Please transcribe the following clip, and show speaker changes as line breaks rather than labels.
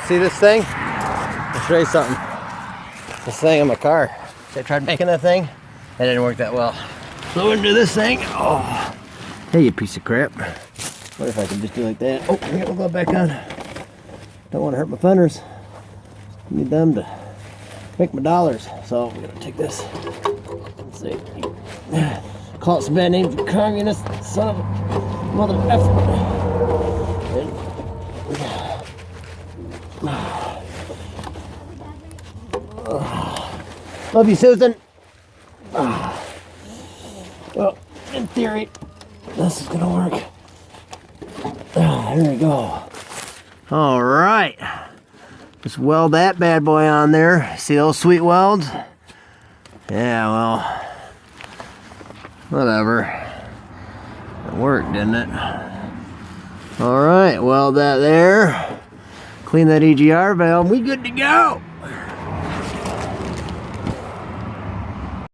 See this thing? I'll show you something. This thing in my car. I tried making that thing. That didn't work that well. So we're gonna do this thing. Oh, hey, you piece of crap. What if I can just do like that? Oh, here, we'll go back on. Don't want to hurt my fenders. Need them to make my dollars. So we're gonna take this. Let's see. Call it some bad names, you communist son of a mother effer. Love you, Susan. Well, in theory, this is gonna work. There we go. All right. Just weld that bad boy on there. See those sweet welds? Yeah, well, whatever. It worked, didn't it? All right, weld that there. Clean that EGR valve. We good to go.